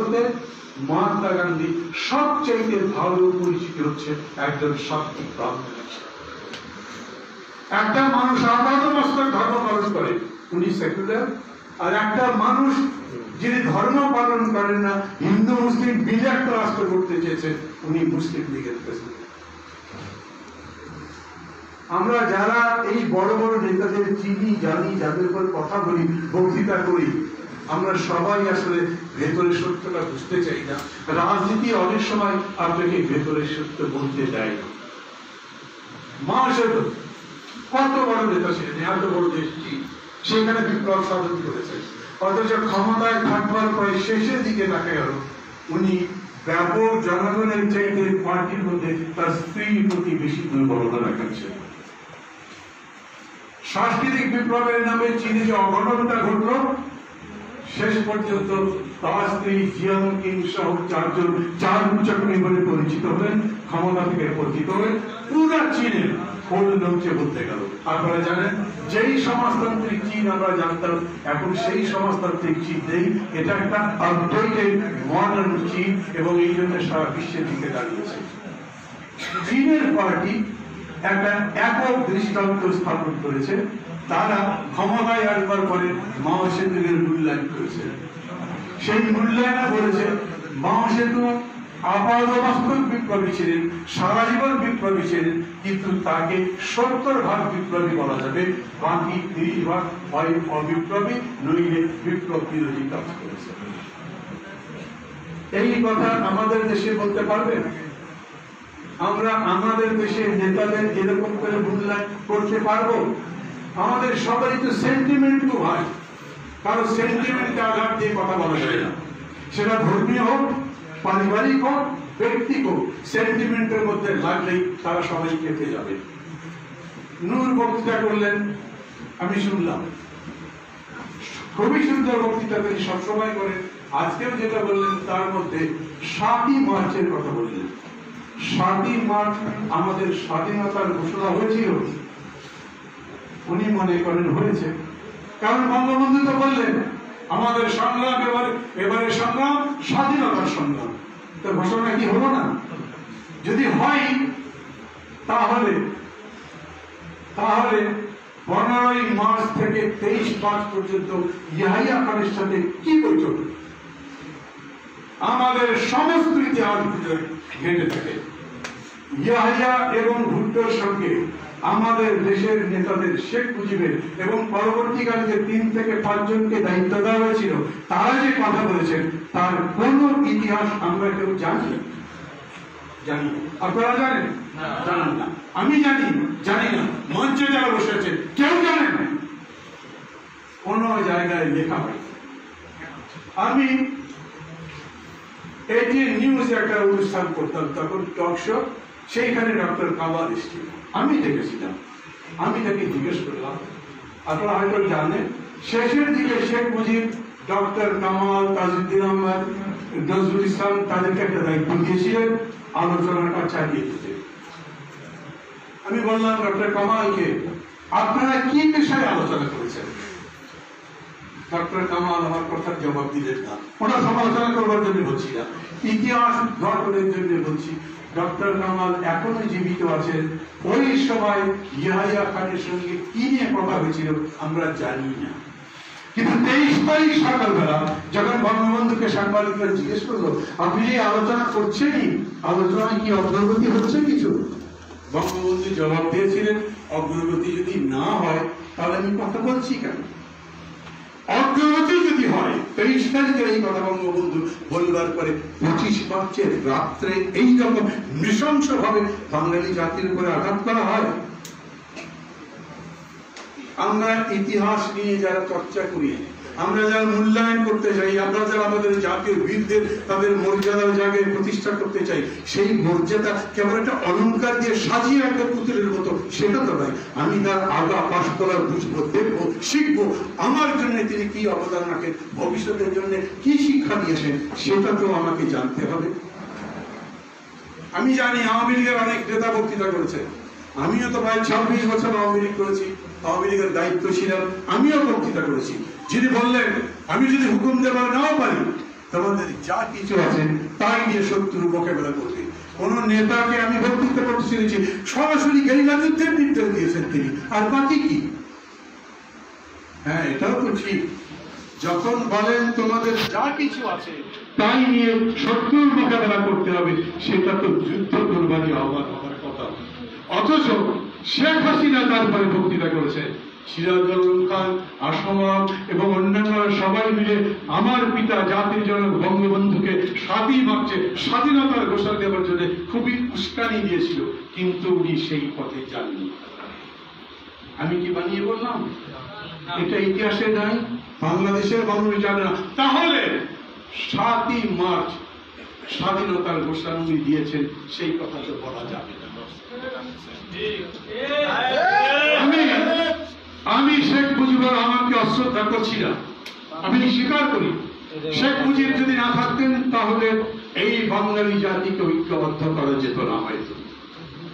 ভারতে মহাত্মা গান্ধী সবচেয়ে ভালো পরিচিত হচ্ছে একজন সাত্বিক ব্রাহ্মণ। একটা মানুষ আপাতমস্তক ধর্ম পালন করে, উনি সেকুলার। আর একটা মানুষ যিনি ধর্ম পালন করেন না, হিন্দু মুসলিম মিলে একটা রাষ্ট্র করতে চেয়েছেন, উনি মুসলিম লীগের প্রেসিডেন্ট। আমরা যারা এই বড় বড় নেতাদের চিনি, জানি, যাদের উপর কথা বলি, বক্তৃতা করি, আমরা সবাই আসলে ভেতরের সত্যটা বুঝতে চাই না। রাজনীতি অনেক সময় আপনাকে ভেতরের সত্য বলতে দেয় না। মাসের কত বড় নেতা ছিলেন, এত বড় দেশটি, সেখানে বিপ্লব সাধন করেছেন, অথচ ক্ষমতায় থাকবার পরে শেষের দিকে দেখা গেল উনি ব্যাপক জনগণের চাইতে পার্টির মধ্যে তার স্ত্রীর প্রতি বেশি দুর্বলতা দেখাচ্ছেন। সাংস্কৃতিক বিপ্লবের নামে চীনে যে অঘটনটা ঘটল, শেষ পর্যন্ত তার স্ত্রী জিয়াং কিং সহ চার মুচাকুনি বলে পরিচিত হলেন, ক্ষমতা থেকে পরিচিত হলেন, পুরা চীনের খোল নমচে বলতে গেল। আপনারা জানেন, যেই সমাজতান্ত্রিক চীন আমরা জানতাম, এখন সেই সমাজতান্ত্রিক চীন নেই। এটা একটা আপডেটেড মডার্ন চীন, এবং এই জন্য সারা বিশ্বের দিকে দাঁড়িয়েছে। চীনের পার্টি একটা একক দৃষ্টান্ত স্থাপন করেছে। তারা ক্ষমতায় আসবার পরে মাও সেতুর মূল্যায়ন করেছে। সেই মূল্যায়নে বলেছে মাও সেতু আপাতবাস্তব বিপ্লবী ছিলেন, সারা জীবন বিপ্লবী ছিলেন, কিন্তু তাকে 70% বিপ্লবী বলা যাবে, বাকি 30% হয় অবিপ্লবী, নইলে বিপ্লব বিরোধী কাজ করেছে। এই কথা আমাদের দেশে বলতে পারবেন? আমরা আমাদের দেশের নেতাদের এরকম করে মূল্যায়ন করতে পারবো? আমাদের সবারই তো সেন্টিমেন্ট তো হয়, কারো সেন্টিমেন্টকে আঘাত দিয়ে কথা বলা যায় না। সেটা ধর্মীয় হোক, পারিবারিক হোক, ব্যক্তিক হোক, সেন্টিমেন্টের মধ্যে লাগলেই তারা সবাই কেটে যাবে। নূর বক্তৃতা করলেন, আমি শুনলাম, খুবই সুন্দর বক্তৃতা তিনি সবসময় করেন। আজকেও যেটা বললেন তার মধ্যে 7ই মার্চের কথা বললেন। 7ই মার্চ আমাদের স্বাধীনতার ঘোষণা হয়েছিল, উনি মনে করেন হয়েছে, কারণ বঙ্গবন্ধু তো বললেন আমাদের সংগ্রাম এবারে সংগ্রাম স্বাধীনতার সংগ্রাম। তো ঘোষণা কি হলো না? যদি হয় তাহলে 15ই মার্চ থেকে 23 মার্চ পর্যন্ত ইয়াহিয়া খানের সাথে কি বৈঠক? আমাদের সমস্ত ইতিহাস ঘেটে থাকে। ইয়াহিয়া এবং ভুট্টোর সঙ্গে আমাদের দেশের নেতাদের, শেখ মুজিবের এবং পরবর্তীকালে যে 3 থেকে 5 জনকে দায়িত্ব দেওয়া হয়েছিল, তারা যে কথা বলেছেন তার কোন ইতিহাস আমরা কেউ জানি? আপনারা জানেন? জানেন না। আমি জানি না। মঞ্চে যারা বসে আছেন কেউ জানেন? কোন জায়গায় লেখা হয়? আমি এটিএন নিউজে একটা অনুষ্ঠান করতাম, তখন টক শো, সেইখানে ডক্টর কামাল এসেছিল, আমি দেখেছিলাম। আমি তাকে জিজ্ঞেস করলাম, আপনারা হয়তো জানেন, শেষের দিকে শেখ মুজিব, ডক্টর কামাল, তাজউদ্দিন আহমদ, নজরুল ইসলাম তাদেরকে একটা দায়িত্ব দিয়েছিলেন আলোচনাটা চালিয়ে দিতে। আমি বললাম ডক্টর কামালকে, আপনারা কি বিষয়ে আলোচনা করেছেন? ডক্টর কামাল আমার কথার জবাব দিলেন না। ওটা সমালোচনা করবার জন্য বলছি না, ইতিহাস গঠনের জন্য বলছি। ডক্টর কামাল এখনো জীবিত আছেন। ওই সময় ইয়াহিয়া খানের সঙ্গে কি নিয়ে কথা হয়েছিল আমরা জানি না, কিন্তু 23 তারিখ সকালবেলা যখন বঙ্গবন্ধুকে সাংবাদিকরা জিজ্ঞেস করলো, আপনি যে আলোচনা করছেনই, আলোচনায় কি অগ্রগতি হচ্ছে কিছু? বঙ্গবন্ধু জবাব দিয়েছিলেন, অগ্রগতি যদি না হয় তাহলে আমি কথা বলছি কেন? অগ্রগতি যদি হয়, 23 তারিখের এই কথা বঙ্গবন্ধু বলবার পরে 25 মার্চের রাত্রে এই রকম নৃশংস ভাবে বাঙালি জাতির উপরে আঘাত করা হয়। আমরা ইতিহাস নিয়ে যারা চর্চা করি, আমরা যারা মূল্যায়ন করতে চাই, আমরা যারা আমাদের জাতীয় বীরদের তাদের মর্যাদার জায়গায় প্রতিষ্ঠা করতে চাই, সেই মর্যাদা কেবল একটা অলঙ্কার দিয়ে সাজিয়ে একটা পুতুলের মতো, সেটা তো নয়। আমি তার আগা পাশ করা বুঝবো, দেখবো, শিখবো, আমার জন্য তিনি কি অবদান রাখেন, ভবিষ্যতের জন্য কি শিক্ষা দিয়েছেন, সেটা তো আমাকে জানতে হবে। আমি জানি আওয়ামী লীগের অনেক নেতা বক্তৃতা করেছে, আমিও তো প্রায় 26 বছর আওয়ামী লীগ করেছি, আওয়ামী লীগের দায়িত্ব ছিলাম, আমিও বক্তৃতা করেছি। যিনি বললেন আমি যদি হুকুম দেবার নাও পারি, তোমাদের যা কিছু আছে তাই নিয়ে শত্রু মোকাবেলা করবে। কোন নেতাকে আমি বক্তৃতা করতে শুনেছি সরাসরি গেরিলা যুদ্ধের নির্দেশ দিয়েছেন তিনি, আর বাকি কি? হ্যাঁ, এটাও তো ঠিক। যখন বলেন তোমাদের যা কিছু আছে তাই নিয়ে শত্রুর মোকাবেলা করতে হবে, সেটা তো যুদ্ধ করবারই আহ্বান হওয়ার কথা। অথচ শেখ হাসিনা তারপরে বক্তৃতা করেছে, সিরাজুল খান, আসমত এবং অন্যান্যরা সবাই মিলে আমার পিতা জাতির জনক বঙ্গবন্ধুকে স্বাধীনতার ঘোষণা দেওয়ার জন্য খুবই উস্কানি দিয়েছিল, কিন্তু উনি সেই পথে যাননি। আমি কি বানিয়ে বললাম? এটা ইতিহাসে নাই, বাংলাদেশের মানুষ জানে না। তাহলে 7ই মার্চ স্বাধীনতার ঘোষণা উনি দিয়েছেন, সেই কথা তো বলা যাবে না। আমি শেখ মুজিবুর রহমানকে অশ্রদ্ধা করছি না, আমি স্বীকার করি শেখ মুজিব যদি না থাকতেন তাহলে এই বাঙালি জাতিকে ঐক্যবদ্ধ করা যেত না হয়তো,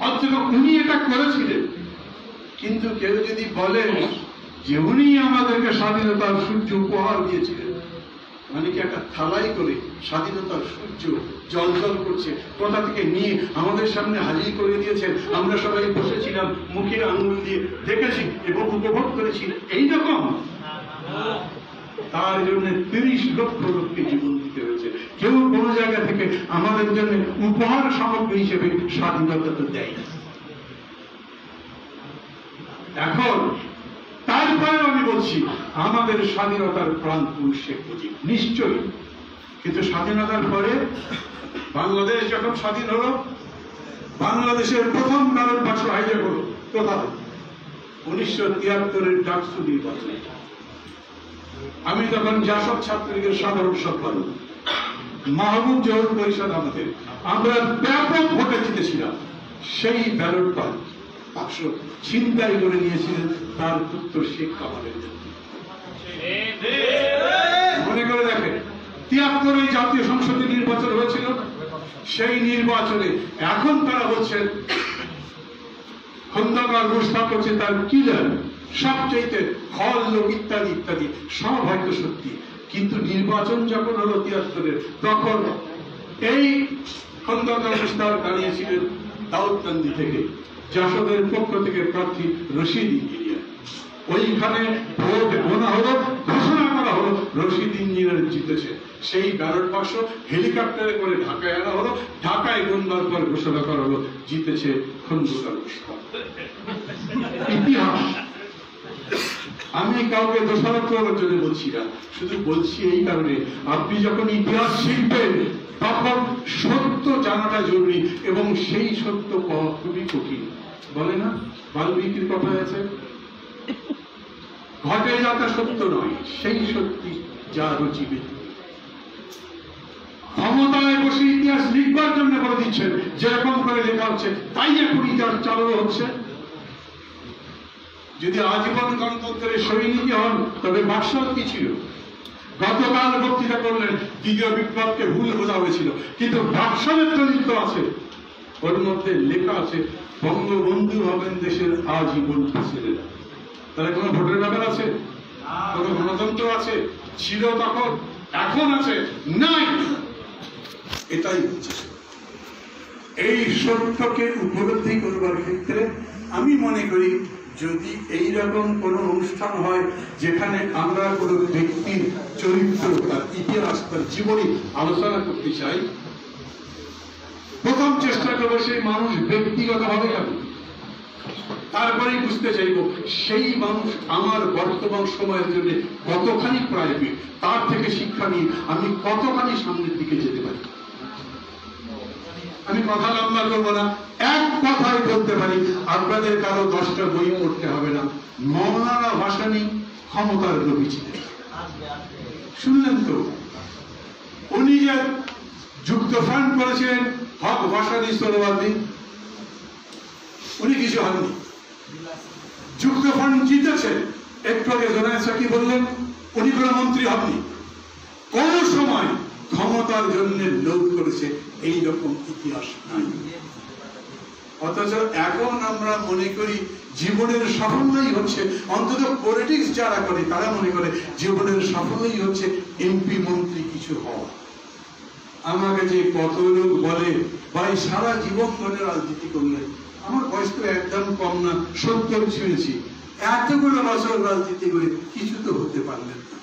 অথচ উনি এটা করেছিলেন। কিন্তু কেউ যদি বলেন যে উনি আমাদেরকে স্বাধীনতার সূর্য উপহার দিয়েছিলেন, মানে কি একটা থালাই করে স্বাধীনতার সূর্য জল জল করছে কোথা থেকে নিয়ে আমাদের সামনে হাজির করে দিয়েছেন, আমরা সবাই বসেছিলাম মুখের আঙুল দিয়ে দেখেছি এবং উপভোগ করেছি, এইরকম? তার জন্য 30 লক্ষ লোককে জীবন দিতে হয়েছে। কেউ কোনো জায়গা থেকে আমাদের জন্য উপহার সামগ্রী হিসেবে স্বাধীনতা তো দেয় না। এখন তারপরে আমি বলছি আমাদের স্বাধীনতার প্রাণ পুরুষ শেখ মুজিব নিশ্চয়ই, কিন্তু স্বাধীনতার পরে বাংলাদেশ যখন স্বাধীন হলো, বাংলাদেশের প্রথম ব্যালট বাক্স হাইজ্যাক হলো কোথায়? 1973-এর ডাকসু নির্বাচনে। আমি তখন জাসদ ছাত্রলীগের সাধারণ সম্পাদক, মাহবুব জহুর পরিষদ আমাদের, আমরা ব্যাপক ভোটে জিতেছিলাম। সেই ব্যালট বাক্স ছিনতাই করে নিয়েছিলেন তার পুত্র শেখ কামালের জন্য। মনে করে দেখেন, 73-এ জাতীয় সংসদের নির্বাচন হয়েছিল, সেই নির্বাচনে এখন তারা বলছেন খন্দকার ঘোষণা করছে তার কিলার, সবচেয়ে খল লোক ইত্যাদি ইত্যাদি, সব হয়তো সত্যি। কিন্তু নির্বাচন যখন হলো 73-এর, তখন এই খন্দকার ঘোষণা দাঁড়িয়েছিলেন দাউদকান্দি থেকে, জাসদের পক্ষ থেকে প্রার্থী রশিদ ইঞ্জিনিয়ার। ওইখানে ভোট গোনা হলো, ঘোষণা করা হলো রশিদ ইঞ্জিনিয়ার জিতেছে। সেই ব্যালট বাক্স হেলিকপ্টারে করে ঢাকায় আনা হলো, ঢাকায় গন্ডার পর ঘোষণা করা হলো জিতেছে খন্দকার ঘোষণা। ইতিহাস। আমি কাউকে দোষারোপ করার জন্য বলছি না, শুধু বলছি এই কারণে আপনি যখন ইতিহাস শিখবেন তখন সত্য জানাটা জরুরি, এবং সেই সত্য পাওয়া খুবই কঠিন। বলে না বাল্মীকির কথা আছে, ঘটে যাতা সত্য নয়, সেই সত্যি যা রচিবে। ক্ষমতায় বসে ইতিহাস লিখবার জন্য বলে দিচ্ছেন, যেরকম করে লেখা হচ্ছে তাই এখন ইতিহাস চালানো হচ্ছে। যদি আজীবন গণতন্ত্রের সৈনিক হন তবে বাকশাল কি ছিল? গতকাল বক্তৃতা করলেন দ্বিতীয় বিপ্লবকে ভুল বোঝা হয়েছিল, কিন্তু বাকশালের চরিত্র আছে, ওর মধ্যে লেখা আছে বঙ্গবন্ধু হবেন দেশের আজীবন প্রেসিডেন্ট। তাহলে কোন ভোটের ব্যাপার আছে? কোন গণতন্ত্র আছে? ছিল তখন, এখন আছে নাই। এটাই হচ্ছে এই সত্যকে উপলব্ধি করবার ক্ষেত্রে আমি মনে করি যদি এইরকম কোন অনুষ্ঠান হয় যেখানে আমরা কোন ব্যক্তির চরিত্র, তার ইতিহাস, তার জীবনী আলোচনা করতে চাই, প্রথম চেষ্টা করবো সেই মানুষ ব্যক্তিগতভাবে যাবে, তারপরেই বুঝতে চাইব সেই মানুষ আমার বর্তমান সময়ের জন্য কতখানি প্রায়োগিক, তার থেকে শিক্ষা নিয়ে আমি কতখানি সামনের দিকে যেতে পারি। আমি কথা লম্বা করবো না, এক কথায় বলতে পারি আপনাদের কারো 10টা বই পড়তে হবে না। মৌলানা ভাসানী ক্ষমতার লোভী ছিলেন, শুনলেন তো? উনি যে যুক্তফ্রন্ট করেছিলেন হক ভাসানী সোহরাওয়ার্দী, উনি কিছু হননি। যুক্তফ্রন্ট জিতেছে, একটু আগে জোনায়েদ সাকি বললেন উনি কোন মন্ত্রী হননি। কোন সময় ক্ষমতার জন্য লোভ করেছে এইরকম ইতিহাস নাই। অথচ এখন আমরা মনে করি জীবনের সাফল্যই হচ্ছে, অন্তত পলিটিক্স যারা করে তারা মনে করে জীবনের সাফল্যই হচ্ছে এমপি মন্ত্রী কিছু হওয়া। আমাকে যে কত লোক বলে ভাই সারা জীবন ধরে রাজনীতি করলেন, আমার বয়স তো একদম কম না, 70 ছুঁয়েছি, এতগুলো বছর রাজনীতি করে কিছু তো হতে পারলেন না।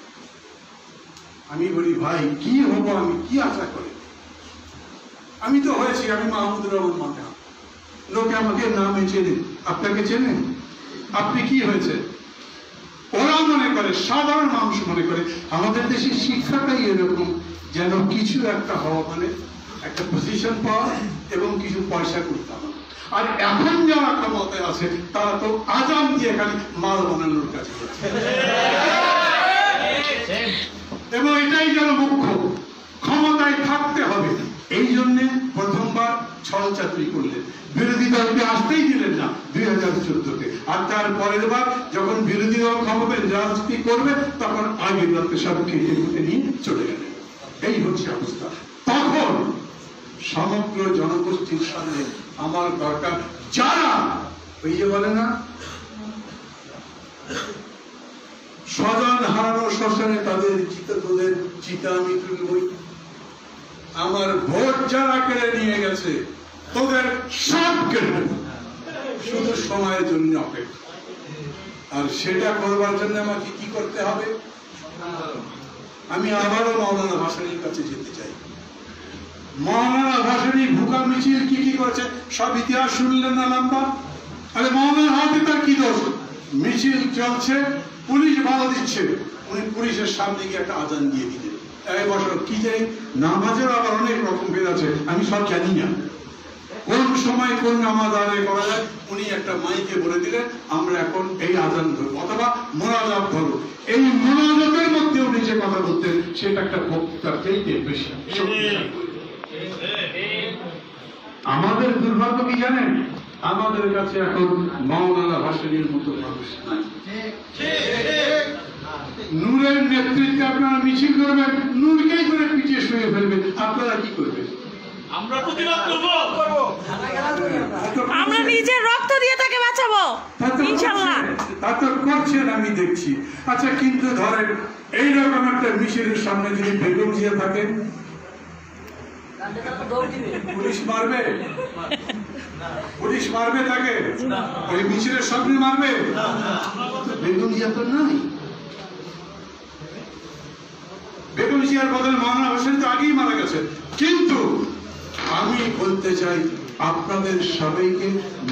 আমি বলি ভাই কি হবো, আমি কি আশা করি? আমি তো হয়েছি, আমি মাহমুদুর রহমান মাথা, লোকে আমাকে নামে চেনে। আপনাকে চেনেন? আপনি কি হয়েছে? ওরা মনে করে, সাধারণ মানুষ মনে করে আমাদের দেশের শিক্ষাটাই এরকম, যেন কিছু একটা হওয়া মানে একটা পজিশন পাওয়া এবং কিছু পয়সা করতে হবে। আর এখন যারা ক্ষমতায় আছে তারা তো আজান দিয়ে খালি মাল বানানোর কাছে করছে, এবং এটাই যেন মুখ্য, ক্ষমতায় থাকতে হবে। এই জন্য প্রথমবার ছল চাকরি করলেন, বিরোধী দলকে আসতেই দিলেন না 2014-তে, আর তার পরের বার যখন বিরোধী দল ক্ষমতায় রাজনীতি করবে তখন আগের দলকে সব কেটে নিয়ে চলে গেলেন। এই হচ্ছে অবস্থা। তখন সমগ্র জনগোষ্ঠীর সামনে আমার দরকার যারা ওই যে বলে না স্বজন হারানো শ্মশানে তাদের চিতা আমি তুলবই, আমার ভোট যারা কেড়ে নিয়ে গেছে তোদের সব কেড়ে নেব, শুধু সময়ের জন্য অপেক্ষা। আর সেটা করবার জন্য আমাকে কি করতে হবে? আমি আবারও মাওলানা ভাসানীর কাছে যেতে চাই। মাওলানা ভাসানী ভুকা মিছিল কি কি করেছে সব ইতিহাস শুনলেন না লম্বা? আরে মাওলানা হাতে তার কি দোষ? মিছিল চলছে, পুলিশ বাধা দিচ্ছে, উনি পুলিশের সামনে গিয়ে একটা আজান দিয়ে দিলেন। এই বছর কি জানি নামাজের আবার অনেক রকম বের আছে, আমি সব জানি না কোন সময় কোন নামাজ আদায় করা যায়। উনি একটা মাইকে বলে দিলেন আমরা এখন এই আজান ধরবো অথবা মোনাজাত ধরবো। এই মোনাজাতের মধ্যে উনি যে কথা বলতেন সেটা একটা বক্তৃতার চাইতে বেশি। আমাদের দুর্ভাগ্য কি জানেন? আমাদের কাছে এখন মাওলানা ভাসানীর মতো মানুষ নাই। নূরের নেতৃত্বে আপনারা মিছিল করবেন, নূরকেই করে পিছিয়ে শুয়ে ফেলবেন, আপনারা কি করবেন? আমরা প্রতিবাদ করব, আমরা নিজের রক্ত দিয়ে তাকে বাঁচাবো ইনশাআল্লাহ। তা তো করছেন আমি দেখছি। আচ্ছা, কিন্তু ধরেন এইরকম একটা মিছিলের সামনে যদি বেগম জিয়া থাকেন, পুলিশ মারবে? পুলিশ মারবে তাকে? ওই মিছিলের সামনে মারবে? বেগম জিয়া তো নাই। বেগম জিয়ার বদলে মাওলানা ভাসানী তো আগেই মারা গেছে। কিন্তু আমি বলতে চাই আপনাদের সবাইকে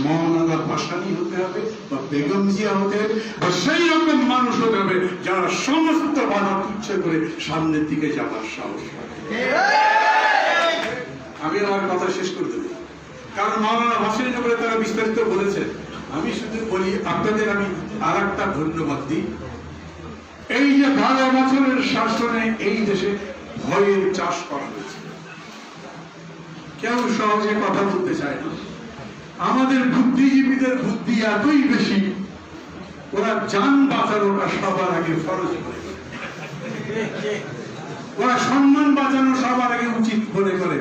মাওলানা ভাসানী হতে হবে বা বেগম জিয়া হতে হবে বা সেই রকম মানুষ হতে হবে যারা সমস্ত বাধা তুচ্ছ করে সামনের দিকে যাওয়ার সাহস রাখে। আমি আমার কথা শেষ করে দেব, কারণ মাওলানা ভাসানীর ব্যাপারে তারা বিস্তারিত বলেছে। আমি শুধু বলি আপনাদের, আমি আর একটা ধন্যবাদ দিই। এই যে 12 বছরের শাসনে এই দেশে ভয়ের চাষ করা হয়েছে, কেউ সহজে কথা বলতে চায় না। আমাদের বুদ্ধিজীবীদের বুদ্ধি এতই বেশি, ওরা জান বাঁচানোটা সবার আগে ফরজ মনে করে, ওরা সম্মান বাঁচানো সবার আগে উচিত মনে করে,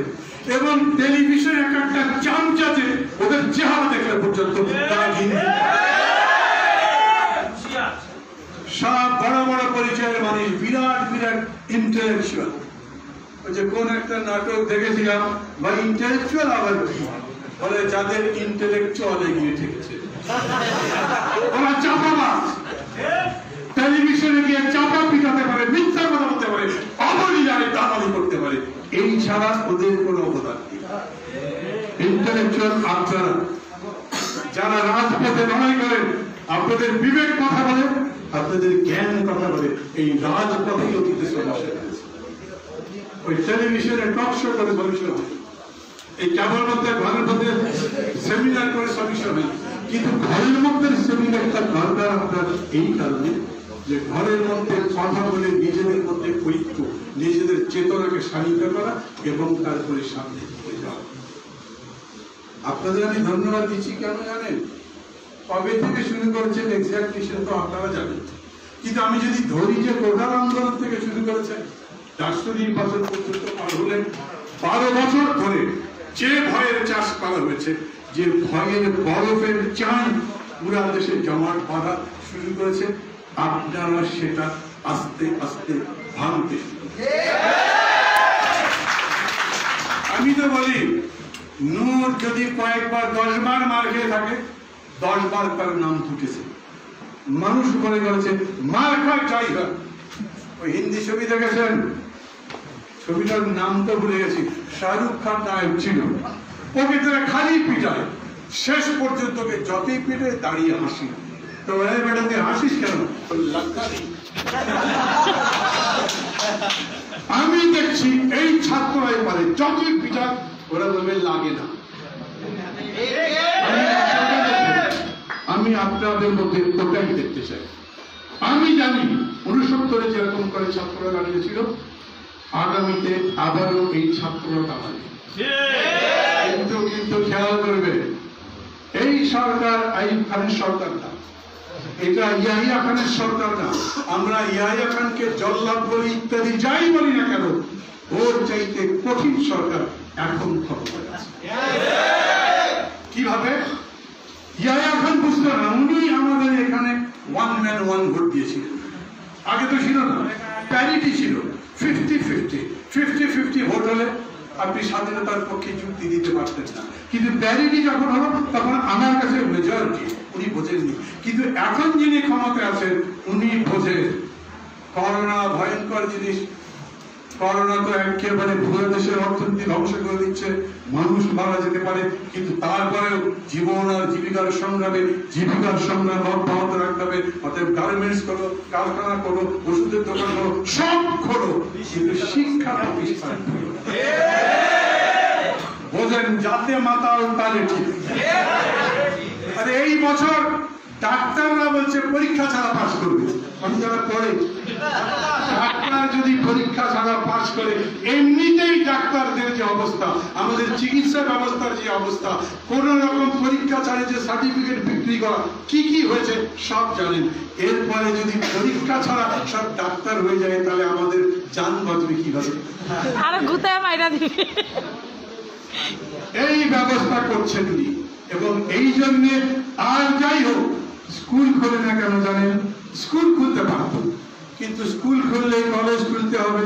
এবং টেলিভিশনে একটা চামচাতে ওদের চেহারা দেখলে পর্যন্ত সব বড় বড় পরিচয়ের মানুষ, বিরাট বিরাট ইন্টেলেকচুয়াল। যে কোন একটা নাটক দেখেছিলাম, বা ইন্টেলেকচুয়াল আবার কি বলে, যাদের ইন্টেলেকচুয়াল এগিয়ে ঠেকেছে ওরা চাপাবাজ, টেলিভিশনে গিয়ে চাপা পিটাতে পারে, মিথ্যা কথা বলতে পারে, অবলীলায় দালালি করতে পারে, এই ছাড়া ওদের কোনো অবদান নেই। ইন্টেলেকচুয়াল আপনারা যারা রাজপথে লড়াই করেন, আপনাদের বিবেক কথা বলে, আপনাদের জ্ঞান কথা বলে, এই রাজপথেই অতীতে সমস্যা হয়েছে। ওই টেলিভিশনে টক শো করে সলিউশন হয়, এই কেবল মধ্যে ঘরের মধ্যে সেমিনার করে সলিউশন হয়। কিন্তু ঘরের মধ্যে সেমিনারটা দরকার আপনার এই কারণে যে ঘরের মধ্যে কথা বলে নিজেদের মধ্যে ঐক্য, নিজেদের চেতনাকে শানিত করা এবং তারপরে সামনে এগিয়ে যাওয়া। আপনাদের আমি ধন্যবাদ দিচ্ছি, কেন জানেন? কবে থেকে শুরু করেছেন এক্স্যাক্টলি সেটা তো আপনারা জানেন, কিন্তু আমি যদি ধরি যে কোটার আন্দোলন থেকে শুরু করেছেন, 400 নির্বাচন পর্যন্ত পার হলেন, 12 বছর ধরে যে ভয়ের চাষ করা হয়েছে, যে ভয়ের বরফের চান পুরা দেশে জমাট বাঁধা শুরু করেছে, আপনারা সেটা আস্তে আস্তে ভাঙতে শুরু করেছেন। আমি তো বলি নূর যদি কয়েকবার 10 বার মার খেয়ে থাকে 10 বার তার নাম ফুটেছে, মানুষ মনে করেছে মার খায় যাই হয়। ওই হিন্দি ছবি দেখেছেন, ছবিটার নাম তো ভুলে গেছি, শাহরুখ খান নায়ক ছিল, ওকে তারা খালি পিটায়, শেষ পর্যন্ত ওকে যতই পিটে দাঁড়িয়ে হাসি। তো ম্যাডাম হাসিস কেন? আমি দেখছি এই ছাত্ররাই পারে, যতই পিটাক ওরা বলবে লাগে না। আমি আপনাদের মধ্যে ওটাই দেখতে চাই। আমি জানি 69-এ যেরকম করে ছাত্ররা দাঁড়িয়েছিল, আগামীতে আবারও এই ছাত্ররা দাঁড়াবে। কিন্তু খেয়াল করবে, এই সরকার আইয়ুব খানের সরকার না, এটা ইয়াহিয়া খানের সরকার না। আমরা ইয়াহিয়া খানকে জল্লাদ বলি ইত্যাদি যাই বলি না কেন, ওর চাইতে কঠিন সরকার এখন ক্ষমতায় আছে। কিভাবে? ইয়াহিয়া খান বুঝতো না, উনি আমাদের এখানে 1 ম্যান 1 ভোট দিয়েছিলেন। আগে তো ছিল না, প্যারিটি ছিল, 50-50 ভোট হলে আপনি স্বাধীনতার পক্ষে যুক্তি দিতে পারতেন না। কিন্তু প্যারিটি যখন হলো তখন আমার কাছে মেজরিটি, উনি বোঝেননি। কিন্তু এখন যিনি ক্ষমতায় আছেন উনি বোঝেন। করোনা ভয়ঙ্কর জিনিস, করোনা তো একেবারে পুরো দেশের অর্থনীতি ধ্বংস করে দিচ্ছে, মানুষ মারা যেতে পারে, কিন্তু তারপরেও জীবন আর জীবিকার সংগ্রামে জীবিকার সংগ্রাম অব্যাহত রাখতে হবে। অতএব গার্মেন্টস করো, কারখানা করো, ওষুধের দোকান করো, সব করো, কিন্তু শিক্ষা প্রতিষ্ঠান করো। বোঝেন, যাতে মাতাল তালে ঠিক। আরে এই বছর ডাক্তাররা বলছে পরীক্ষা ছাড়া পাস করবে। আমি যারা পড়ে, ডাক্তার যদি পরীক্ষা ছাড়া পাস করে, এমনিতেই ডাক্তারদের যে অবস্থা, আমাদের চিকিৎসা ব্যবস্থার যে অবস্থা, কোন রকম পরীক্ষা ছাড়া যে সার্টিফিকেট বিক্রি করা, কি কি হয়েছে সব জানেন। এরপরে যদি পরীক্ষা ছাড়া সব ডাক্তার হয়ে যায়, তাহলে আমাদের জান বাঁচবে কিভাবে? এই ব্যবস্থা করছেন উনি। এবং এই জন্য আর যাই হোক, স্কুল খোলে না কেন জানেন? স্কুল খুলতে পারত, কিন্তু স্কুল খুললে কলেজ খুলতে হবে,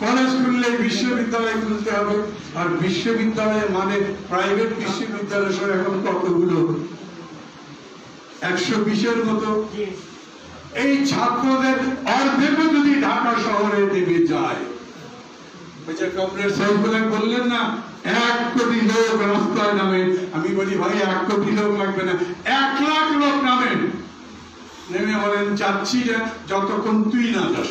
কলেজ খুললে বিশ্ববিদ্যালয় খুলতে হবে, আর বিশ্ববিদ্যালয় মানে প্রাইভেট বিশ্ববিদ্যালয় সহ এখন কতগুলো, 120-এর মতো। এই ছাত্রদের অর্ধেকও যদি ঢাকা শহরে নেমে যায়, ওই যে কমরেড সাইফুল্লাহ বললেন না 1 কোটি লোক রাস্তায় নামে, আমি বলি ভাই 1 কোটি লোক লাগবে না, 1 লাখ লোক নামেন, নেমে বলেন যাচ্ছি যে যতক্ষণ তুই না যাস।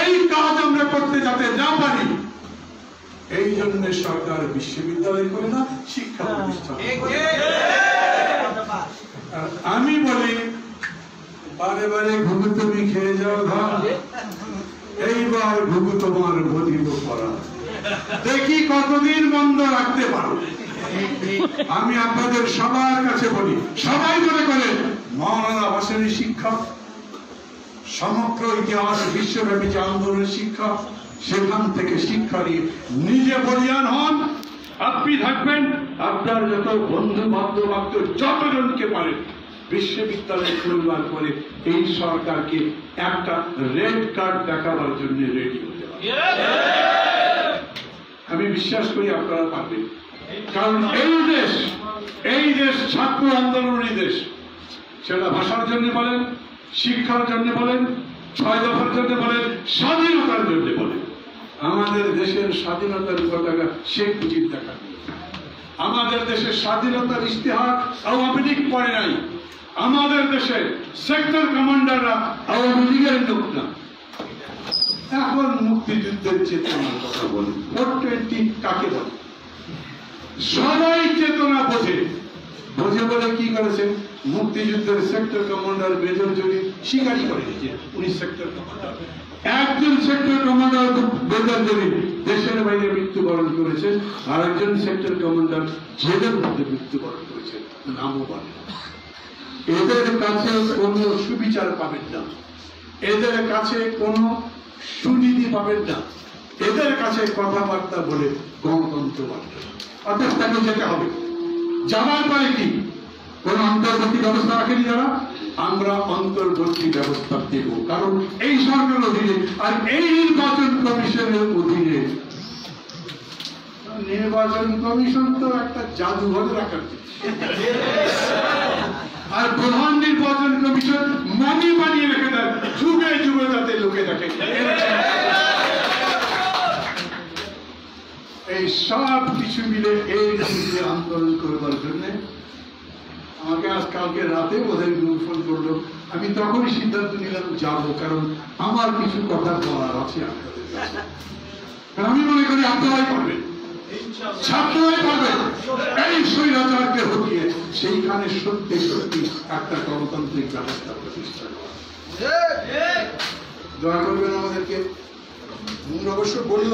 এই কাজ আমরা করতে যাতে না পারি, এই জন্য সরকার বিশ্ববিদ্যালয় করে না, শিক্ষা প্রতিষ্ঠান। আমি বলি বারে বারে ঘুঘু তুমি খেয়ে যাও ধান, এইবার ঘুঘু তোমার বধিত করা, দেখি কতদিন বন্ধ রাখতে পারো। আমি আপনাদের সবার কাছে বলি, সবাই মনে করে মাওলানা ভাসানী শিক্ষক, সমগ্র ইতিহাস বিশ্বব্যাপী যে আন্দোলনের শিক্ষক, সেখান থেকে শিক্ষা নিয়ে নিজে বলিয়ান হন। আপনি থাকবেন, আপনার যত বন্ধু বান্ধব যতজনকে পারেন বিশ্ববিদ্যালয় খুলবার পরে এই সরকারকে একটা রেড কার্ড দেখাবার জন্য রেডি হতে হবে। আমি বিশ্বাস করি আপনারা পারবেন, কারণ এই দেশ ছাত্র আন্দোলনের দেশ। সেটা ভাষার জন্য বলেন, শিক্ষার জন্য বলেন, 6 দফার জন্য বলেন, স্বাধীনতার জন্য বলেন। আমাদের দেশের স্বাধীনতার পতাকা শেখ মুজিব দেখা, আমাদের দেশের স্বাধীনতার ইশতেহার আওয়ামী লীগ পড়ে নাই, আমাদের দেশে সেক্টর কমান্ডাররা আওয়ামী লীগের লোক না। এখন মুক্তিযুদ্ধের চেতনার কথা বলি, 420 কাকে বলে? সবাই চেতনা বোঝে, বোঝে বলে কি করেছেন? মুক্তিযুদ্ধের সেক্টর কমান্ডার মেজর জলি স্বীকারই করে দিয়েছে উনি সেক্টর কমান্ডার। একজন সেক্টর কমান্ডার মেজর জলি দেশের বাইরে মৃত্যুবরণ করেছেন, আর একজন সেক্টর কমান্ডার জেলের মধ্যে মৃত্যুবরণ করেছেন, নামও বলে। এদের কাছে কোনো সুবিচার পাবেন না, এদের কাছে কোনো সুনীতি পাবেন না, এদের কাছে কথাবার্তা বলে গণতন্ত্র বাড়বে। অর্থাৎ তাকে যেতে হবে। যাওয়ার পরে কি কোন অন্তর্বর্তী ব্যবস্থা রাখেনি যারা, আমরা অন্তর্বর্তী ব্যবস্থা দেব, কারণ এই সরকারের অধীনে আর এই নির্বাচন কমিশনের অধীনে। নির্বাচন কমিশন তো একটা জাদুঘর রাখার জিনিস, আর প্রধান নির্বাচন কমিশন মানি বানিয়ে রেখে দেন যুগে যুগে যাতে লোকে দেখে। এই সব কিছু মিলে এই বিরুদ্ধে আন্দোলন করবার জন্য আমাকে আজ কালকে রাতে বোধহয় ফোন করলো, আমি তখনই সিদ্ধান্ত নিলাম যাবো, কারণ আমার কিছু কথা বলার আছে আপনাদের কাছে। কারণ আমি মনে করি আপনারাই পারবেন, ছাত্ররাই পারবেন এই স্বৈরাচারকে হটিয়ে সেইখানে সত্যি সত্যি একটা গণতান্ত্রিক ব্যবস্থা প্রতিষ্ঠা করা। দয়া করবেন আমাদেরকে। অবশ্য বলল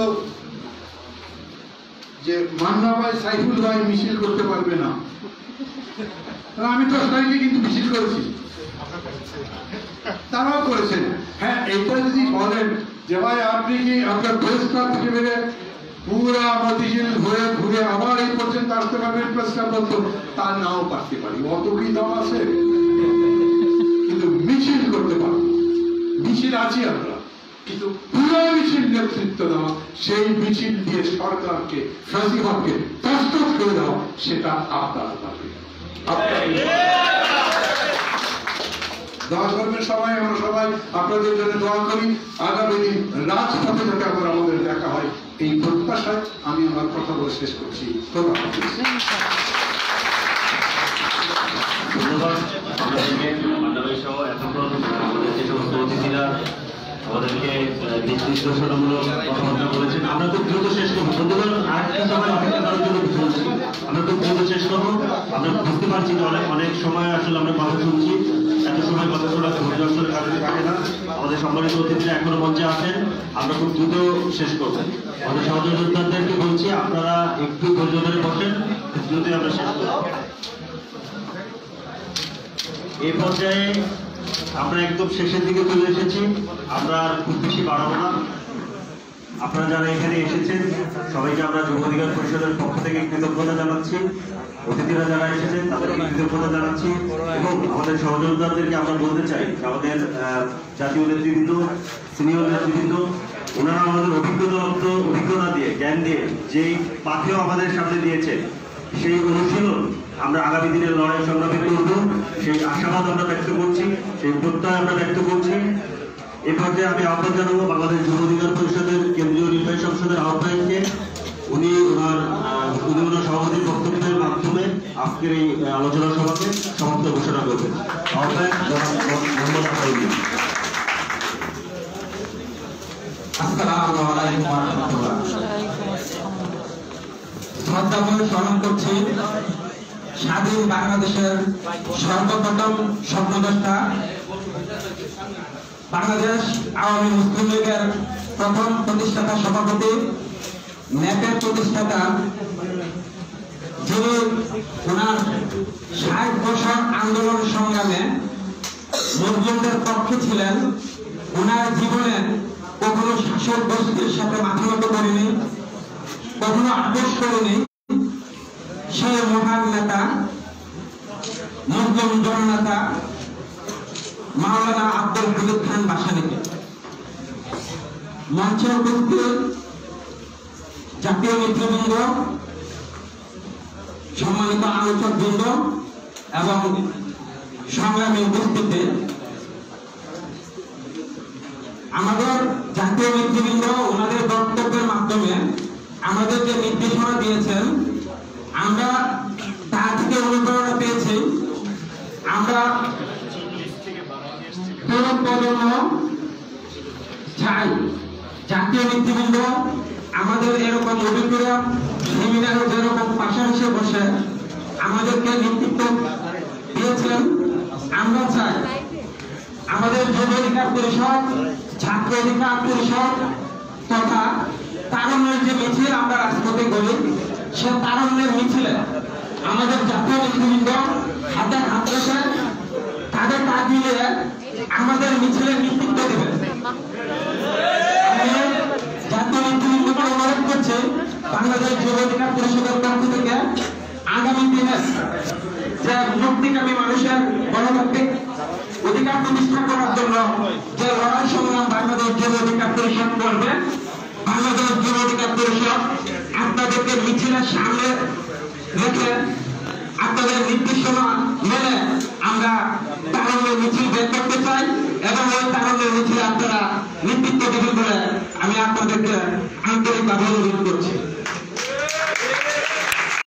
যে মান্না ভাই, সাইফুল ভাই মিছিল করতে পারবে না, আমি 10 তারিখে কিন্তু মিছিল করেছি, তারাও করেছেন। হ্যাঁ, এটা যদি বলেন যে ভাই আপনি কি আপনার প্রেস ক্লাব থেকে বেরে পুরা মতিঝিল হয়ে ঘুরে আবার এই পর্যন্ত আসতে পারবেন প্রেস ক্লাব বলতো, তার নাও পারতে পারি, অত কি দাম আছে, কিন্তু মিছিল করতে পারবো। মিছিল আছি আমরা, কিন্তু পুরো মিছিল নেতৃত্ব দেওয়া, সেই মিছিল দিয়ে সরকারকে, ফ্যাসিবাদকে প্রস্তুত করে দেওয়া, সেটা আপনার পাবে। দোয়া করবেন সবাই, আমরা সবাই আপনাদের জন্য দোয়া করি। আগামী দিন রাজপথে যাতে আবার আমাদের দেখা হয়, এই প্রত্যাশায় আমি আমার কথা বলে শেষ করছি। ধন্যবাদ আমাদেরকে সহ এতক্ষণ আমাদের যে সমস্ত অতিথিরা আমাদেরকে নির্দেশনামূলক কথাবার্তা বলেছেন। আমরা খুব দ্রুত শেষ করবো। বন্ধুগণ, আরেকটা সময় অপেক্ষা করার জন্য কিছু বলছি, আমরা খুব দ্রুত শেষ করবো। আমরা বুঝতে পারছি যে অনেক সময় আসলে আমরা কথা শুনছি, এত সময় কথা শোনা ধৈর্য আসলে কাজে থাকে না। আমাদের সম্মানিত অতিথিরা এখনো মঞ্চে আছেন, আমরা খুব দ্রুত শেষ করবো। আমাদের সহযোদ্ধাদেরকে বলছি আপনারা একটু ধৈর্য ধরে বসেন, খুব দ্রুতই আমরা শেষ করবো। এই পর্যায়ে আমরা একদম শেষের দিকে চলে এসেছি, আমরা আর খুব বেশি বাড়াবো না। আপনারা যারা এখানে এসেছেন সবাইকে আমরা যুব অধিকার পরিষদের পক্ষ থেকে কৃতজ্ঞতা জানাচ্ছি। অতিথিরা যারা এসেছেন তাদেরকে কৃতজ্ঞতা জানাচ্ছি, এবং আমাদের সহযোদ্ধাদেরকে আমরা বলতে চাই আমাদের জাতীয় নেতৃবৃন্দ, সিনিয়র নেতৃবৃন্দ, ওনারা আমাদের অভিজ্ঞতা দিয়ে, জ্ঞান দিয়ে যেই পাথেও আমাদের সামনে দিয়েছে, সেই অনুশীলন আমরা আগামী দিনের লড়াই সংগ্রামে করব, সেই আশাবাদ আমরা ব্যক্ত করছি, সেই প্রত্যয় আমরা ব্যক্ত করছি। এ পর্যায়ে আমি আহ্বান জানাবো বাংলাদেশ যুব অধিকার পরিষদের কেন্দ্রীয় নির্বাহী সংসদের আহ্বায়ককে, উনি ওনার সভাপতির বক্তব্যের মাধ্যমে আজকের এই আলোচনা সভাকে সমাপ্ত ঘোষণা করবেন। আহ্বায়ক মোহাম্মদ আফরুদ্দিন। আসসালামু আলাইকুম ওয়া রাহমাতুল্লাহ। শ্রদ্ধা ভরে স্মরণ করছি স্বাধীন বাংলাদেশের সর্বপ্রথম স্বপ্নদ্রষ্টা, বাংলাদেশ আওয়ামী মুসলিম লীগের প্রথম প্রতিষ্ঠাতা সভাপতি, ন্যাপের প্রতিষ্ঠাতা, যিনি ওনার 60 বছর আন্দোলন সংগ্রামে মুসলিমদের পক্ষে ছিলেন। ওনার জীবনে কখনো শাসক গোষ্ঠীর সাথে মাথা নত করেনি, কখনো আপোষ করেনি। সেই মহান নেতা, মুসলিম জননেতা মাওলানা আব্দুল হামিদ খান ভাসানীকে মঞ্চে উপস্থিত জাতীয় নেতৃবৃন্দ, সম্মানিত আলোচকবৃন্দ এবং সংগ্রামী উপস্থিতি, আমাদের জাতীয় নেতৃবৃন্দ ওনাদের বক্তব্যের মাধ্যমে আমাদের যে নির্দেশনা দিয়েছেন, আমরা তা থেকে অনুপ্রেরণা পেয়েছি। আমরা তরুণ প্রজন্ম চাই জাতীয় নেতৃবৃন্দ আমাদের এরকম অভিজ্ঞতা সেমিনারে যেরকম পাশাপাশি বসে আমাদেরকে নেতৃত্ব দিয়েছেন, আমরা চাই আমাদের যুব অধিকার পরিষদ, ছাত্র অধিকার পরিষদ তথা তারুণ্যের যে মিছিল আমরা রাজপথে করি, সে তারুণ্যের মিছিলে আমাদের জাতীয় নেতৃবৃন্দ হাতে হাত রেখে তাদের কাজ মিলিয়ে আমাদের মিছিলের নেতৃত্ব দেবেন। জাতীয় নেতৃবৃন্দকে অনুরোধ করছে বাংলাদেশ যুব অধিকার পরিষদের পক্ষ থেকে আগামী দিনে যে মুক্তিকামী বাংলাদেশ যুব অধিকার পরিষদ করবে। বাংলাদেশ যুব অধিকার পরিষদ আপনাদেরকে মিছিলের সামনে রেখে আপনাদের নির্দেশনা মেনে আমরা তারুণ্যের মিছিল বের করতে চাই এবং ওই তারুণ্যের মিছিলে আপনারা নেতৃত্ব দিবেন বলে আমি আপনাদেরকে আন্তরিকভাবে অনুরোধ করছি।